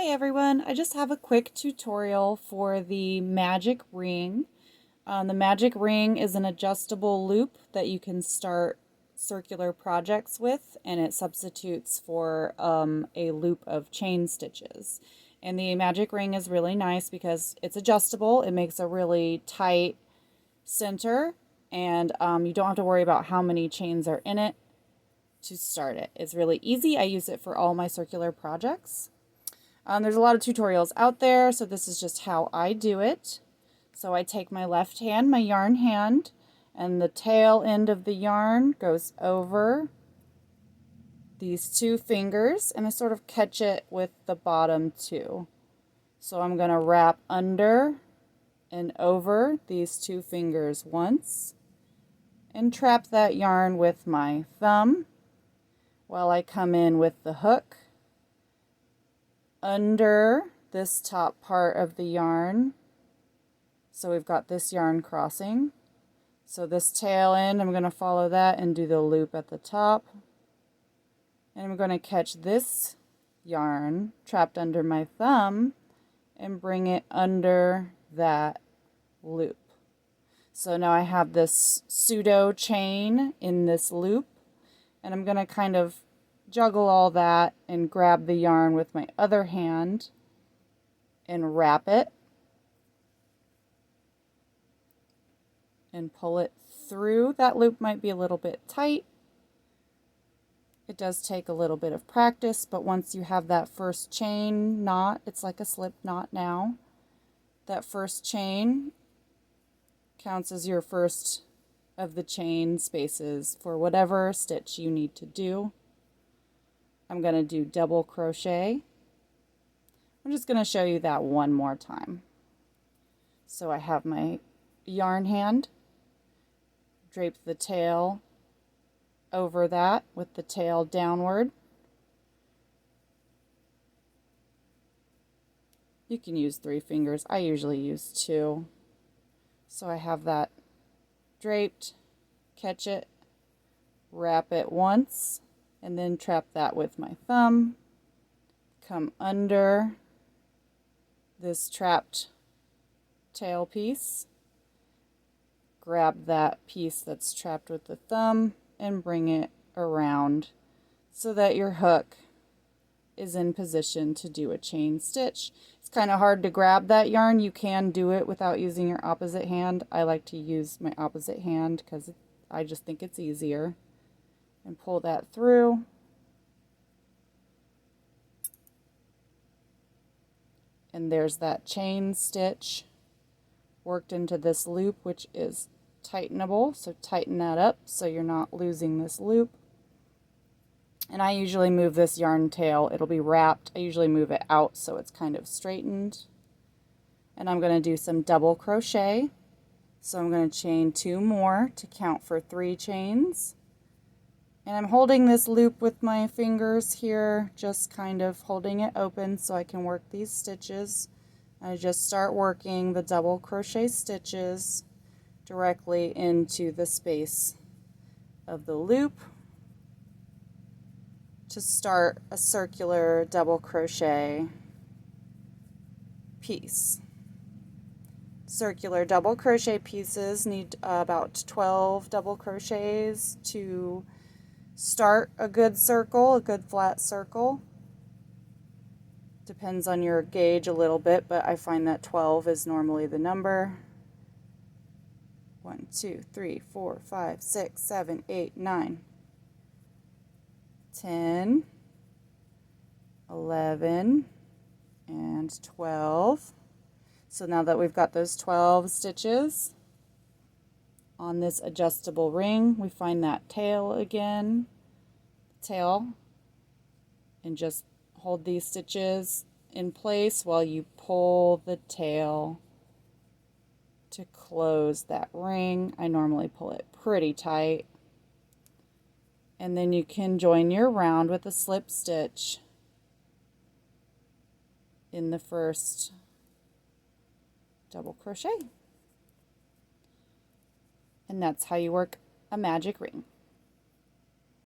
Hi everyone, I just have a quick tutorial for the magic ring. The magic ring is an adjustable loop that you can start circular projects with, and it substitutes for a loop of chain stitches. And the magic ring is really nice because it's adjustable. It makes a really tight center, and you don't have to worry about how many chains are in it to start it. It's really easy. I use it for all my circular projects. There's a lot of tutorials out there, so this is just how I do it. So I take my left hand, my yarn hand, and the tail end of the yarn goes over these two fingers, and I sort of catch it with the bottom two. So I'm going to wrap under and over these two fingers once and trap that yarn with my thumb while I come in with the hook under this top part of the yarn. So we've got this yarn crossing. So this tail end, I'm going to follow that and do the loop at the top. And I'm going to catch this yarn trapped under my thumb and bring it under that loop. So now I have this pseudo chain in this loop, and I'm going to kind of juggle all that and grab the yarn with my other hand and wrap it and pull it through. That loop might be a little bit tight. It does take a little bit of practice, but once you have that first chain knot, it's like a slip knot now. That first chain counts as your first of the chain spaces for whatever stitch you need to do. I'm going to do double crochet. I'm just going to show you that one more time. So I have my yarn hand, drape the tail over that with the tail downward. You can use 3 fingers. I usually use 2. So I have that draped, catch it, wrap it once, and then trap that with my thumb, come under this trapped tail piece, grab that piece that's trapped with the thumb and bring it around so that your hook is in position to do a chain stitch. It's kind of hard to grab that yarn. You can do it without using your opposite hand. I like to use my opposite hand because I just think it's easier. And pull that through. And there's that chain stitch worked into this loop, which is tightenable. So tighten that up so you're not losing this loop. And I usually move this yarn tail. It'll be wrapped. I usually move it out so it's kind of straightened. And I'm going to do some double crochet. So I'm going to chain 2 more to count for 3 chains. And I'm holding this loop with my fingers here, just kind of holding it open so I can work these stitches. I just start working the double crochet stitches directly into the space of the loop to start a circular double crochet piece. Circular double crochet pieces need about 12 double crochets to start a good circle, a good flat circle. Depends on your gauge a little bit, but I find that 12 is normally the number. 1, 2, 3, 4, 5, 6, 7, 8, 9, 10, 11, and 12. So now that we've got those 12 stitches on this adjustable ring, we find that tail again, and just hold these stitches in place while you pull the tail to close that ring. I normally pull it pretty tight. And then you can join your round with a slip stitch in the first double crochet. And that's how you work a magic ring.